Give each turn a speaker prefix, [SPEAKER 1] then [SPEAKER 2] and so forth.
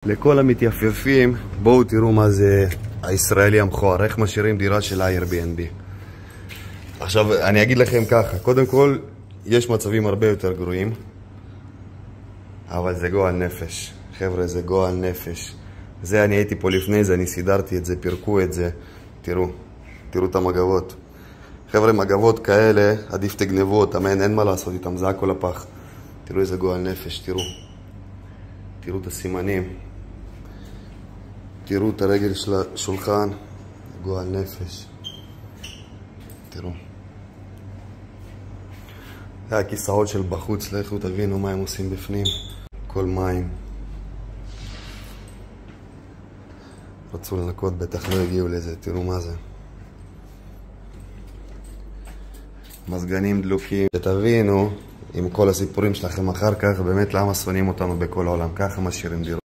[SPEAKER 1] לכל המתייפפים, בואו תראו מה זה הישראלי המכוער, איך משאירים דירה של Airbnb. עכשיו אני אגיד לכם ככה, קודם כל יש מצבים הרבה יותר גרועים, אבל זה גועל נפש, חבר'ה, זה גועל נפש. זה אני הייתי פה לפני זה, אני סידרתי את זה, פירקו את זה, תראו את המגבות. חבר'ה, מגבות כאלה עדיף תגנבו אותם, אין מה לעשות איתם, זה הכל הפח. תראו איזה גועל נפש, תראו את הסימנים, תראו את הרגל של השולחן, גועל נפש. תראו. זה הכיסאות של בחוץ, לכו תבינו מה הם עושים בפנים. כל מים. רצו לנקות, בטח לא הגיעו לזה, תראו מה זה. מזגנים דלוקים. שתבינו, עם כל הסיפורים שלכם אחר כך, באמת למה שונאים אותנו בכל העולם, ככה משאירים דירות.